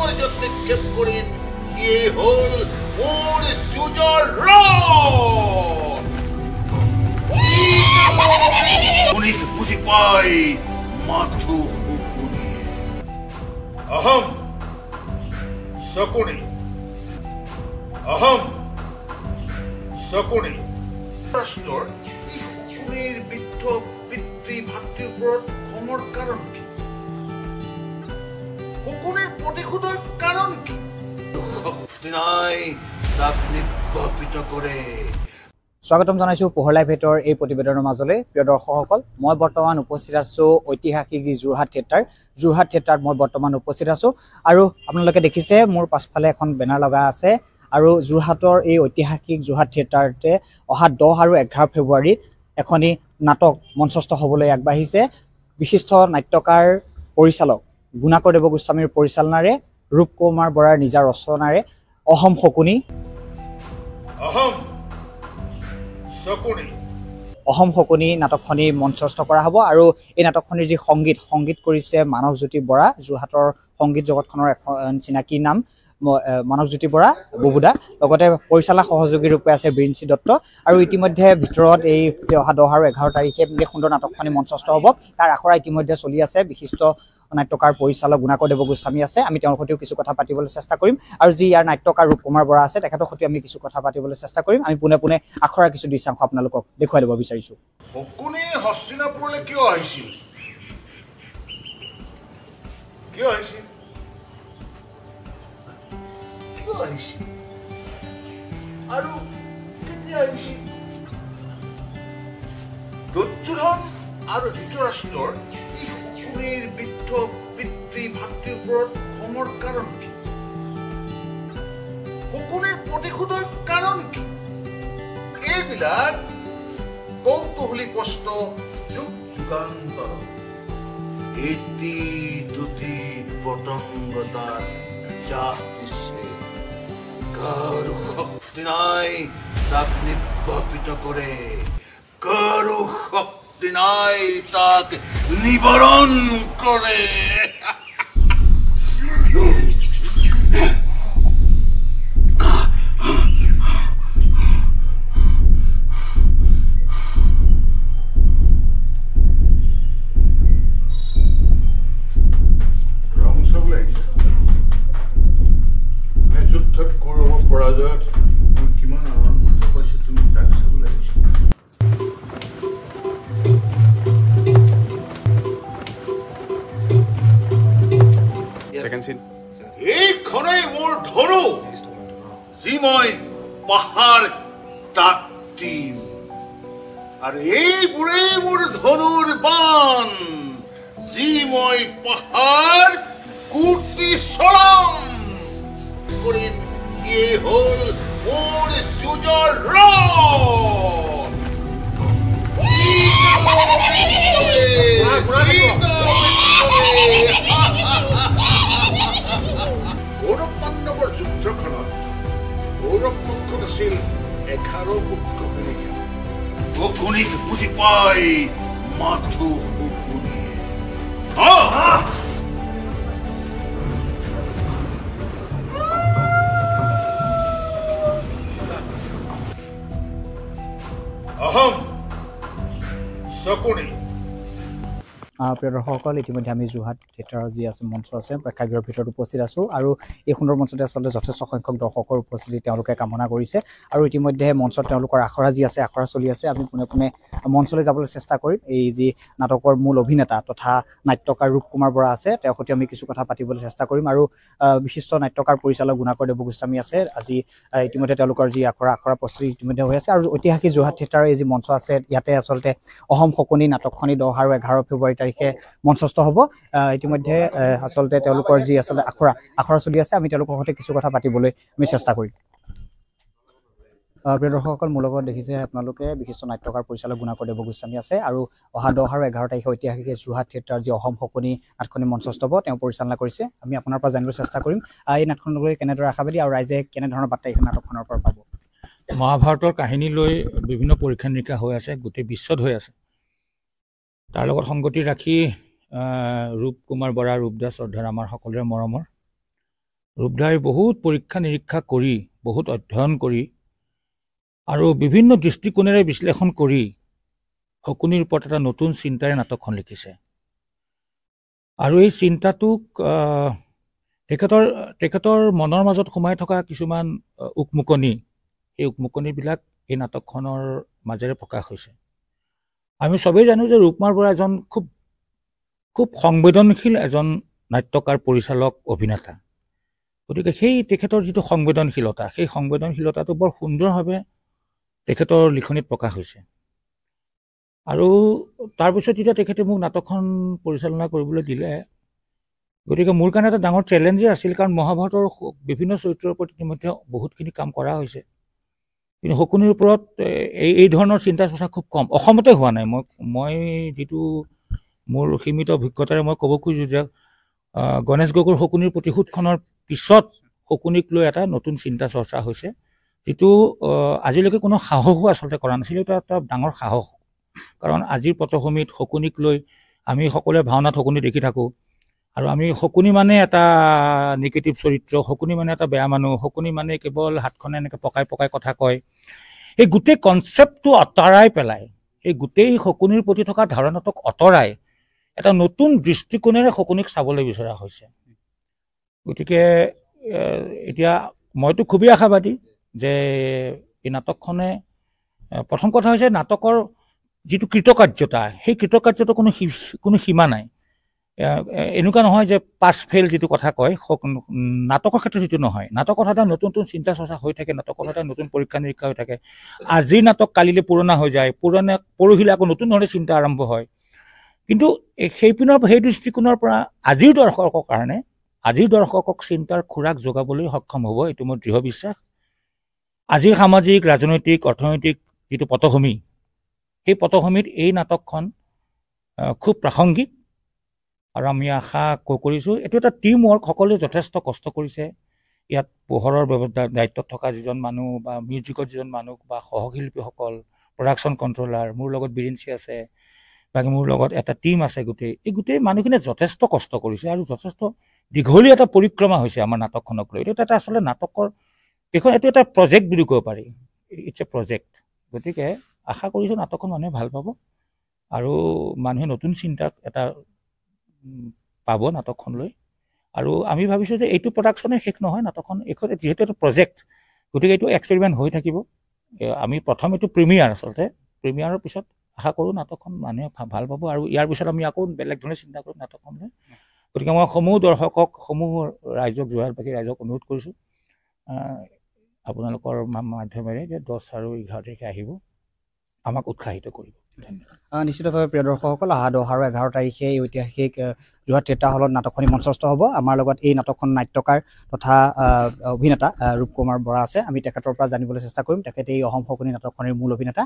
মই য'ত নিক্ষেপ কৰিম সিয়ে হ'ল মোৰ যুঁজৰ ৰথ। শুনি বুজি পাই মাথো শুকুনিয়ে। অহম শকুনি, অহম শকুনি। ৰাষ্ট্ৰৰ এই শকুনিৰ বৃদ্ধ পিতৃ ভাতৃৰ ওপৰত খঙৰ কাৰণ কি? শকুনিৰ প্ৰতিশোধৰ কাৰণ কি? শক্তি নাই তাক নিৰ্বাপিত কৰে। স্বাগতম জানাইছো পোহৰ লাইভ ভেটৰ এই প্ৰতিবেদনৰ মাজলৈ। প্ৰিয় দৰ্শকসকল, মই বৰ্তমান উপস্থিত আছো ঐতিহাসিক যি যোৰহাট থিয়েটাৰত মই বৰ্তমান উপস্থিত আছো। আৰু আপোনালোকে দেখিছে মোৰ পাছফালে এখন বেনাৰ লগা আছে। আৰু যোৰহাটৰ এই ঐতিহাসিক যোৰহাট থিয়েটাৰতে অহা 10 আৰু 11 ফেব্ৰুৱাৰীত এখনি নাটক মঞ্চস্থ হ'বলৈ আগবাঢ়িছে। বিশিষ্ট নাট্যকাৰ পৰিচালক গুণাকৰ দেৱ গোস্বামীৰ পৰিচালনাৰে, ৰূপকুমাৰ বৰাৰ নিজা ৰচনাৰে অহম শকুনি, অহম শকুনি নাটকখনি মঞ্চস্থ কৰা হ'ব। আৰু এই নাটকখনিৰ যি সংগীত কৰিছে মানসজ্যোতি বৰা, যোৰহাটৰ সংগীত জগতখনৰ এখন চিনাকি নাম মানসজ্যোতি বৰা বুবুদা। লগতে পৰিচালনা সহযোগী ৰূপে আছে বীৰেঞ্চি দত্ত। আৰু ইতিমধ্যে ভিতৰত এই যে অহা 10 আৰু 11 তাৰিখে সুন্দৰ নাটকখনি মঞ্চস্থ হ'ব, তাৰ আখৰা ইতিমধ্যে চলি আছে। বিশিষ্ট নাট্যকাৰ পৰিচালক গুণাকৰ দেৱ গোস্বামী আছে, আমি তেওঁৰ সৈতেও কিছু কথা পাতিবলৈ চেষ্টা কৰিম। আৰু যি ইয়াৰ নাট্যকাৰ ৰূপকুমাৰ বৰা আছে, তেখেতৰ সৈতে আমি কিছু কথা পাতিবলৈ চেষ্টা কৰিম। আমি পোনে পোনে আখৰাৰ কিছু দৃশ্যাংশ আপোনালোকক দেখুৱাই দিব বিচাৰিছোঁ। শকুনি হস্তিনাপুৰলৈ কিয় আহিছিল? আৰু কেতিয়া আহিছিল? দুৰ্যোধন আৰু ধৃতৰাষ্ট্ৰৰ এই শকুনিৰ বৃদ্ধ পিতৃ ভাতৃৰ ওপৰত খঙৰ কাৰণ কি? শকুনিৰ প্ৰতিশোধৰ কাৰণ কি? এইবিলাক কৌতূহলী প্ৰশ্ন যুগান্তৰ। এটি দুটি পতংগতাৰ জাহ দিছে, কাৰো শক্তি নাই তাক নিৰ্বাপিত কৰে, কাৰো শক্তি নাই তাক নিবাৰণ কৰে। যুদ্ধত কৌৰৱৰ পৰাজয়ত মই কিমান আনন্দ পাইছো, তুমি তাক চাবলৈ আহিছা। এইখনেই মোৰ ধনু, যি মই পাহাৰ তাতিম। আৰু এইবোৰেই মোৰ ধনুৰ বাণ, যি মই পাহাৰ কুটি চলাম। কৰিম সিয়ে হ'ল মোৰ যুঁজৰ ৰথ। কৌৰৱ পাণ্ডৱৰ যুদ্ধখনত কৌৰৱ পক্ষত আছিল 11 পুত্ৰ সৈনিক। শকুনিক বুজি পাই মাথো শুকুনিয়ে। অহম শকুনি। প্ৰিয় দৰ্শকসকল, ইতিমধ্যে আমি যোৰহাট থিয়েটাৰৰ যি আছে মঞ্চ আছে প্ৰেক্ষাগৃহৰ ভিতৰত উপস্থিত আছোঁ। আৰু এই সুন্দৰ মঞ্চতে আচলতে যথেষ্ট সংখ্যক দৰ্শকৰ উপস্থিতি তেওঁলোকে কামনা কৰিছে। আৰু ইতিমধ্যে মঞ্চত তেওঁলোকৰ আখৰা যি আছে, আখৰা চলি আছে। আমি পোনে পোনে মঞ্চলৈ যাবলৈ চেষ্টা কৰিম। এই যি নাটকৰ মূল অভিনেতা তথা নাট্যকাৰ ৰূপকুমাৰ বৰা আছে, তেওঁৰ সৈতে আমি কিছু কথা পাতিবলৈ চেষ্টা কৰিম। আৰু বিশিষ্ট নাট্যকাৰ পৰিচালক গুণাকৰ দেৱ গোস্বামী আছে। আজি ইতিমধ্যে তেওঁলোকৰ যি আখৰা প্ৰস্তুতি ইতিমধ্যে হৈ আছে। আৰু ঐতিহাসিক যোৰহাট থিয়েটাৰৰ এই যি মঞ্চ আছে, ইয়াতে আচলতে অহম শকুনি নাটকখনি 10 আৰু 11 ফেব্ৰুৱাৰী তাৰিখে মঞ্চস্থ হ'ব। ইতিমধ্যে আচলতে তেওঁলোকৰ যি আচলতে আখৰা চলি আছে, আমি তেওঁলোকৰ সৈতে কিছু কথা পাতিবলৈ আমি চেষ্টা কৰিম। প্ৰিয় দৰ্শকসকল, মোৰ লগত দেখিছে আপোনালোকে বিশিষ্ট নাট্যকাৰ পৰিচালক গুণাকৰ দেৱ গোস্বামী আছে। আৰু অহা 10 আৰু 11 তাৰিখে ঐতিহাসিক যোৰহাট থিয়েটাৰৰ যি অহম শকুনি নাটকখনি মঞ্চস্থ হ'ব, তেওঁ পৰিচালনা কৰিছে। আমি আপোনাৰ পৰা জানিবলৈ চেষ্টা কৰিম এই নাটকখনলৈ কেনেদৰে আশাবাদী আৰু ৰাইজে কেনেধৰণৰ বাৰ্তা এই নাটকখনৰ পৰা পাব। মহাভাৰতৰ কাহিনী লৈ বিভিন্ন পৰীক্ষা নিৰীক্ষা হৈ আছে, গোটেই বিশ্বত হৈ আছে। তাৰ লগত সংগতি ৰাখি ৰূপকুমাৰ বৰা, ৰূপদাস শ্ৰদ্ধাৰ আমাৰ সকলোৰে মৰমৰ ৰূপদাই বহুত পৰীক্ষা নিৰীক্ষা কৰি বহুত অধ্যয়ন কৰি আৰু বিভিন্ন দৃষ্টিকোণেৰে বিশ্লেষণ কৰি শকুনিৰ ওপৰত এটা নতুন চিন্তাৰে নাটকখন লিখিছে আৰু এই চিন্তাটোক তেখেতৰ মনৰ মাজত সোমাই থকা কিছুমান উকমুকনি এই উকমুকনিবিলাক এই নাটকখনৰ মাজেৰে প্ৰকাশ হৈছে আমি সবেই জানো যে ৰূপমাৰ বৰা এজন খুব সংবেদনশীল এজন নাট্যকাৰ পৰিচালক অভিনেতা গতিকে সেই তেখেতৰ যিটো সংবেদনশীলতা সেই সংবেদনশীলতাটো বৰ সুন্দৰভাৱে তেখেতৰ লিখনিত প্ৰকাশ হৈছে আৰু তাৰপিছত যেতিয়া তেখেতে মোক নাটকখন পৰিচালনা কৰিবলৈ দিলে গতিকে মোৰ কাৰণে এটা ডাঙৰ চেলেঞ্জে আছিল কাৰণ মহাভাৰতৰ বিভিন্ন চৰিত্ৰৰ ওপৰত ইতিমধ্যে বহুতখিনি কাম কৰা হৈছে কিন্তু শকুনিৰ ওপৰত এই ধৰণৰ চিন্তা চৰ্চা খুব কম অসমতে হোৱা নাই মই যিটো মোৰ সীমিত অভিজ্ঞতাৰে মই ক'ব খোজোঁ যে গণেশ গগৈৰ শকুনিৰ প্ৰতিশোধখনৰ পিছত শকুনিক লৈ এটা নতুন চিন্তা চৰ্চা হৈছে যিটো আজিলৈকে কোনো সাহসো আচলতে কৰা নাছিল এইটো এটা ডাঙৰ সাহস কাৰণ আজিৰ পটভূমিত শকুনিক লৈ আমি সকলোৱে ভাওনাত শকুনি দেখি থাকোঁ আৰু আমি শকুনি মানে এটা নিগেটিভ চৰিত্ৰ শকুনি মানে এটা বেয়া মানুহ শকুনি মানে কেৱল হাতখনে এনেকৈ পকাই পকাই কথা কয় এই গোটেই কনচেপ্টটো আঁতৰাই পেলাই এই গোটেই শকুনিৰ প্ৰতি থকা ধাৰণাটোক আঁতৰাই এটা নতুন দৃষ্টিকোণেৰে শকুনিক চাবলৈ বিচৰা হৈছে গতিকে এতিয়া মইতো খুবেই আশাবাদী যে এই নাটকখনে প্ৰথম কথা হৈছে নাটকৰ যিটো কৃতকাৰ্যতা সেই কৃতকাৰ্যতা কোনো সীমা নাই এনেকুৱা নহয় যে পাছ ফেইল যিটো কথা কয় নাটকৰ ক্ষেত্ৰত যিটো নহয় নাটকত সদায় নতুন নতুন চিন্তা চৰ্চা হৈ থাকে নাটকত সদায় নতুন পৰীক্ষা নিৰীক্ষা হৈ থাকে আজিৰ নাটক কালিলৈ পুৰণা হৈ যায় পৰহিলৈ আকৌ নতুন ধৰণে চিন্তা আৰম্ভ হয় কিন্তু সেই দৃষ্টিকোণৰ পৰা আজিৰ দৰ্শকক চিন্তাৰ খোৰাক যোগাবলৈ সক্ষম হ'ব এইটো মোৰ দৃঢ় বিশ্বাস আজিৰ সামাজিক ৰাজনৈতিক অৰ্থনৈতিক যিটো পটভূমি সেই পটভূমিত এই নাটকখন খুব প্ৰাসংগিক আৰু আমি আশা কৰিছোঁ এইটো এটা টিম ৱৰ্ক সকলোৱে যথেষ্ট কষ্ট কৰিছে ইয়াত পোহৰৰ দায়িত্বত থকা যিজন মানুহ বা মিউজিকৰ যিজন মানুহ বা সহশিল্পীসকল প্ৰডাকশ্যন কণ্ট্ৰলাৰ মোৰ লগত বিৰিঞ্চি আছে বাকী মোৰ লগত এটা টিম আছে গোটেই মানুহখিনিয়ে যথেষ্ট কষ্ট কৰিছে আৰু যথেষ্ট দীঘলীয়া এটা পৰিক্ৰমা হৈছে আমাৰ নাটকখনক লৈ এইটো এটা আচলতে নাটকৰ এইটো এটা প্ৰজেক্ট বুলি ক'ব পাৰি ইটছ এ প্ৰজেক্ট গতিকে আশা কৰিছোঁ নাটকখন মানুহে ভাল পাব আৰু মানুহে নতুন চিন্তা এটা পাব নাটকখন লৈ আৰু আমি ভাবিছোঁ যে এইটো প্ৰডাকশ্যনে শেষ নহয় নাটকখন এইখন যিহেতু এটা প্ৰজেক্ট গতিকে এইটো এক্সপেৰিমেণ্ট হৈ থাকিব আমি প্ৰথম এইটো প্ৰিমিয়াৰ আচলতে প্ৰিমিয়াৰৰ পিছত আশা কৰোঁ নাটকখন মানুহে ভাল পাব আৰু ইয়াৰ পিছত আমি আকৌ বেলেগ ধৰণে চিন্তা কৰোঁ নাটকখন লৈ গতিকে মই সমূহ দৰ্শকক সমূহ ৰাইজক যোৰহাটবাসী ৰাইজক অনুৰোধ কৰিছোঁ আপোনালোকৰ মাধ্যমেৰে যে 10 আৰু 11 তাৰিখে আহিব আমাক উৎসাহিত কৰিব নিশ্চিতভাৱে প্ৰিয় দৰ্শকসকল অহা 10 আৰু 11 তাৰিখে এই ঐতিহাসিক যোৰহাট থিয়েটাৰ হলত নাটকখনি মঞ্চস্থ হ'ব আমাৰ লগত এই নাটকখন নাট্যকাৰ তথা অভিনেতা ৰূপকুমাৰ বৰা আছে আমি তেখেতৰ পৰা জানিবলৈ চেষ্টা কৰিম তেখেতে এই অসম শকুনি নাটকখনিৰ মূল অভিনেতা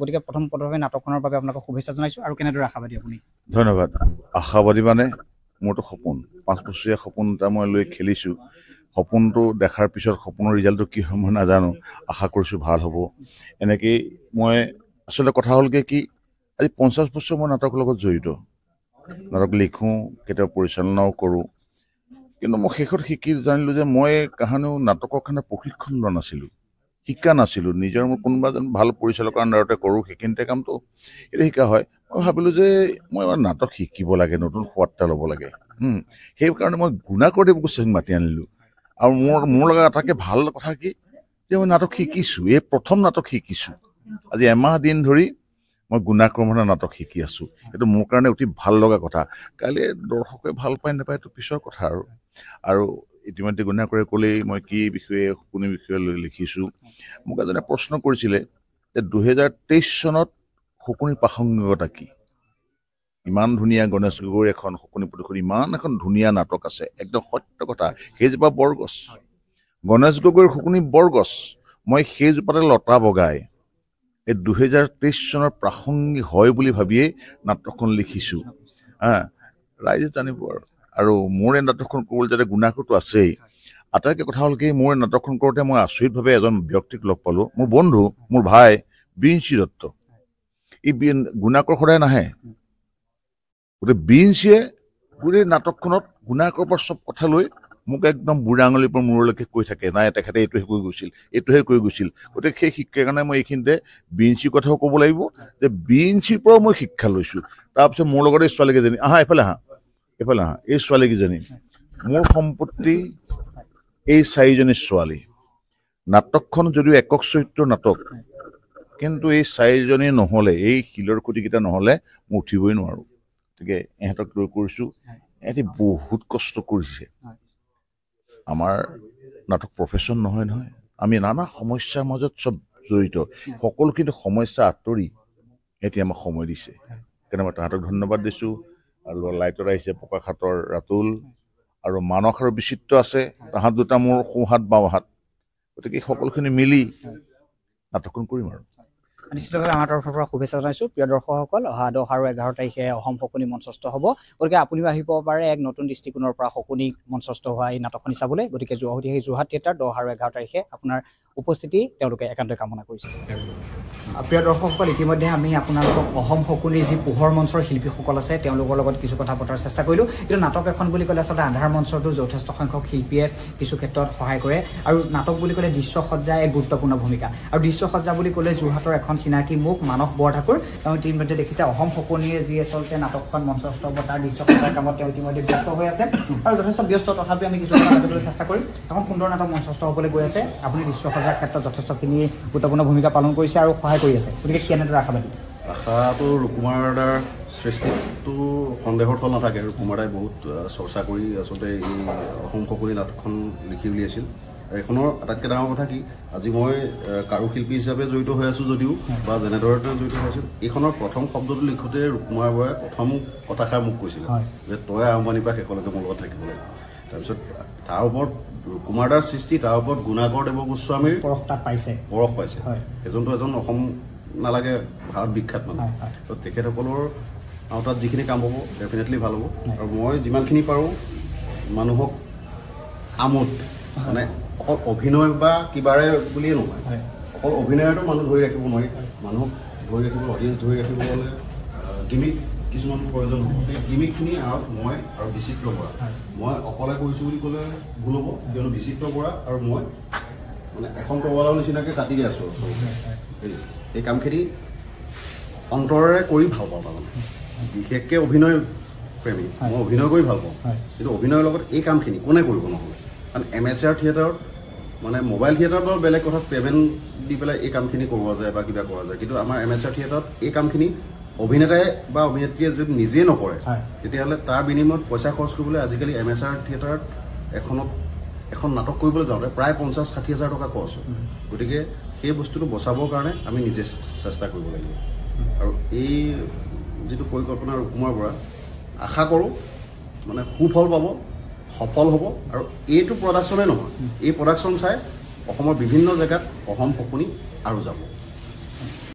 গতিকে প্ৰথমে নাটকখনৰ বাবে আপোনাক শুভেচ্ছা জনাইছোঁ আৰু কেনেদৰে আশাবাদী আপুনি ধন্যবাদ আশাবাদী মানে মোৰতো সপোন 5 বছৰীয়া সপোন এটা মই লৈ খেলিছোঁ সপোনটো দেখাৰ পিছত সপোনৰ ৰিজাল্টটো কি হয় মই নাজানো আশা কৰিছোঁ ভাল হ'ব এনেকেই মই আচলতে কথা হ'লগৈ কি আজি 50 বছৰ মই নাটকৰ লগত জড়িত নাটক লিখোঁ কেতিয়াবা পৰিচালনাও কৰোঁ কিন্তু মই শেষত শিকি জানিলোঁ যে মই কাহানিও নাটকৰ কাৰণে প্ৰশিক্ষণ লোৱা নাছিলোঁ শিকা নাছিলোঁ নিজৰ মই কোনোবা এজন ভাল পৰিচালকৰ আণ্ডাৰতে কৰোঁ সেইখিনিতে কামটো এতিয়া শিকা হয় মই ভাবিলোঁ যে মই নাটক শিকিব লাগে নতুন সোৱাদ এটা ল'ব লাগে সেইকাৰণে মই গুণাকৰ দেৱ গোস্বামীক মাতি আনিলোঁ আৰু মোৰ লগত এটাকে ভাল কথা কি যে মই নাটক শিকিছোঁ এই প্ৰথম নাটক শিকিছোঁ আজি এমাহ দিন ধৰি মই গুণাক্ৰমণৰ নাটক শিকি আছোঁ এইটো মোৰ কাৰণে অতি ভাল লগা কথা কাইলৈ দৰ্শকে ভাল পায় নাপায় এইটো পিছৰ কথা আৰু ইতিমধ্যে গুণাকৰে ক'লেই মই কি বিষয়ে শকুনিৰ বিষয়ে লৈ লিখিছোঁ মোক এজনে প্ৰশ্ন কৰিছিলে যে 2023 চনত শকুনিৰ প্ৰাসংগিকতা কি ইমান ধুনীয়া গণেশ গগৈৰ এখন শকুনি প্ৰতিশোধ ইমান এখন ধুনীয়া নাটক আছে একদম সত্য কথা সেইজোপা বৰগছ গণেশ গগৈৰ শকুনি বৰগছ মই সেইজোপাতে লতা বগাই এই 2023 চনৰ প্ৰাসংগিক হয় বুলি ভাবিয়েই নাটকখন লিখিছোঁ ৰাইজে জানিব আৰু মোৰ এই নাটকখন ক'বলৈ যাতে গুণাকৰটো আছেই আটাইতকৈ কথা হ'ল কি মোৰ নাটকখন কৰোঁতে মই আচৰিতভাৱে এজন ব্যক্তিক লগ পালোঁ মোৰ বন্ধু মোৰ ভাই বিৰিঞ্চি দত্ত এই গুণাকৰ সদায় নাহে গতিকে বিৰিঞ্চিয়ে গোটেই নাটকখনত গুণাকৰ পৰা চব কথা লৈ মোক একদম বুঢ়া আঙুলিৰ পৰা মূৰলৈকে কৈ থাকে নাই তেখেতে এইটোহে কৈ গৈছিল গতিকে সেই শিক্ষাৰ কাৰণে মই এইখিনিতে বিএনচিৰ কথাও ক'ব লাগিব যে বিএনচিৰ পৰাও মই শিক্ষা লৈছোঁ তাৰপিছত মোৰ লগতে এই ছোৱালীকেইজনী এইফালে আহা এই ছোৱালীকেইজনী মোৰ সম্পত্তি এই 4জনী ছোৱালী নাটকখন যদিও একক চৰিত্ৰৰ নাটক কিন্তু এই 4জনী নহ'লে এই শিলৰ খুঁটিকেইটা নহ'লে মই উঠিবই নোৱাৰোঁ গতিকে ইহঁতক লৈ কৰিছোঁ ইহঁতে বহুত কষ্ট কৰিছে আমাৰ নাটক প্ৰফেশ্যন নহয় আমি নানা সমস্যাৰ মাজত চব জড়িত সকলো কিন্তু সমস্যা আঁতৰি এতিয়া আমাক সময় দিছে সেইকাৰণে মই তাহাঁতক ধন্যবাদ দিছোঁ আৰু লাইটত আহিছে পকাঘাটৰ ৰাতুল আৰু মানস আৰু বিচিত্ৰ আছে তাহাঁত দুটা মোৰ সোঁহাত বাওঁহাত গতিকে সকলোখিনি মিলি নাটকখন কৰিম আৰু নিশ্চিতভাৱে আমাৰ তৰফৰ পৰা শুভেচ্ছা জনাইছোঁ প্ৰিয় দৰ্শকসকল অহা 10 আৰু 11 তাৰিখে অসম শকুনি মঞ্চস্থ হ'ব গতিকে আপুনিও আহিব পাৰে এক নতুন দৃষ্টিকোণৰ পৰা শকুনি মঞ্চস্থ হোৱা এই নাটকখনি চাবলৈ গতিকে যোৰহাট থিয়েটাৰ 10 আৰু 11 তাৰিখে আপোনাৰ উপস্থিতি তেওঁলোকে একান্তই কামনা কৰিছে প্ৰিয় দৰ্শকসকল ইতিমধ্যে আমি আপোনালোকক অসম শকুনিৰ যি পোহৰ মঞ্চৰ শিল্পীসকল আছে তেওঁলোকৰ লগত কিছু কথা পতাৰ চেষ্টা কৰিলোঁ কিন্তু নাটক এখন বুলি ক'লে আচলতে আন্ধাৰ মঞ্চতো যথেষ্ট সংখ্যক শিল্পীয়ে কিছু ক্ষেত্ৰত সহায় কৰে আৰু নাটক বুলি ক'লে দৃশ্যসজ্জা এক গুৰুত্বপূৰ্ণ ভূমিকা আৰু দৃশ্যসজ্জা বুলি ক'লে যোৰহাটৰ এখন চিনাকি মুখ মানস বৰঠাকুৰ তেওঁ ইতিমধ্যে দেখিছে অসম শকুনিৰ যি আচলতে নাটকখন মঞ্চস্থ হ'ব তাৰ দৃশ্যসজ্জাৰ কামত তেওঁ ইতিমধ্যে ব্যস্ত হৈ আছে আৰু যথেষ্ট ব্যস্ত তথাপিও আমি কিছু কথা পাতিবলৈ চেষ্টা কৰিম এখন সুন্দৰ নাটক মঞ্চস্থ হ'বলৈ গৈ আছে আপুনি দৃশ্যসজ্জাৰ ক্ষেত্ৰত যথেষ্টখিনি গুৰুত্বপূৰ্ণ ভূমিকা পালন কৰিছে আৰু সহায় কৰি আছে গতিকে কেনেদৰে আশাবাদী আশাটো ৰুকুমাৰ দাৰ সৃষ্টিটো সন্দেহৰ থল নাথাকে ৰুকুমাৰ দাই বহুত চৰ্চা কৰি আচলতে এই অসম শকুনি নাটকখন লিখি উলিয়াইছিল এইখনৰ আটাইতকৈ ডাঙৰ কথা কি আজি মই কাৰুশিল্পী হিচাপে জড়িত হৈ আছোঁ যদিও বা যেনেদৰে জড়িত হৈ আছোঁ এইখনৰ প্ৰথম শব্দটো লিখোঁতে ৰুকুমাৰ বৰাই প্ৰথম কথাষাৰ মোক কৈছিলে যে তই আৰম্ভণিৰ পৰা শেষলৈকে মোৰ লগত থাকিব লাগিব তাৰপিছত তাৰ ওপৰত ৰুকুমাৰ দাৰ সৃষ্টি তাৰ ওপৰত গুণাকৰ দেৱ গোস্বামীৰ পৰশ পাইছে এজনটো এজন অসম নালাগে ভাৰত বিখ্যাত মানুহ তো তেখেতসকলৰ আওতাত যিখিনি কাম হ'ব ডেফিনেটলি ভাল হ'ব আৰু মই যিমানখিনি পাৰোঁ মানুহক আমোদ মানে অকল অভিনয় বা কিবাৰে বুলিয়ে নহয় অকল অভিনয়তো মানুহ ধৰি ৰাখিব নোৱাৰি মানুহক ধৰি ৰাখিব অডিয়েঞ্চ ধৰি ৰাখিব হ'লে গিমিক কিছুমান প্ৰয়োজন হ'ব সেই গিমিকখিনি মই আৰু বিচিত্ৰ বৰা মই অকলে কৰিছোঁ বুলি ক'লে ভুল হ'ব কিয়নো বিচিত্ৰ বৰা আৰু মই মানে এখন প্ৰবালৰ নিচিনাকৈ কাটি আছোঁ এই কামখিনি অন্তৰেৰে কৰি ভাল পাওঁ তাৰমানে বিশেষকৈ অভিনয় প্ৰেমী মই অভিনয় কৰি ভাল পাওঁ কিন্তু অভিনয়ৰ লগত এই কামখিনি কোনে কৰিব নহ'লে কাৰণ এমেচাৰ থিয়েটাৰত মানে মোবাইল থিয়েটাৰত বাৰু বেলেগ কথাত পে'মেণ্ট দি পেলাই এই কামখিনি কৰোৱা যায় বা কিবা কৰা যায় কিন্তু আমাৰ এমেচাৰ থিয়েটাৰত এই কামখিনি অভিনেতাই বা অভিনেত্ৰীয়ে যদি নিজেই নকৰে তেতিয়াহ'লে তাৰ বিনিময়ত পইচা খৰচ কৰিবলৈ আজিকালি এমেচাৰ থিয়েটাৰত এখন নাটক কৰিবলৈ যাওঁতে প্ৰায় 50-60 হাজাৰ টকা খৰচ হয় গতিকে সেই বস্তুটো বচাবৰ কাৰণে আমি নিজে চেষ্টা কৰিব লাগিব আৰু এই যিটো পৰিকল্পনা ৰুকুমাৰ বৰা আশা কৰোঁ মানে সুফল পাব সফল হ'ব আৰু এইটো প্ৰডাকশ্যনে নহয় এই প্ৰডাকশ্যন চাই অসমৰ বিভিন্ন জেগাত অসম শকুনি আৰু যাব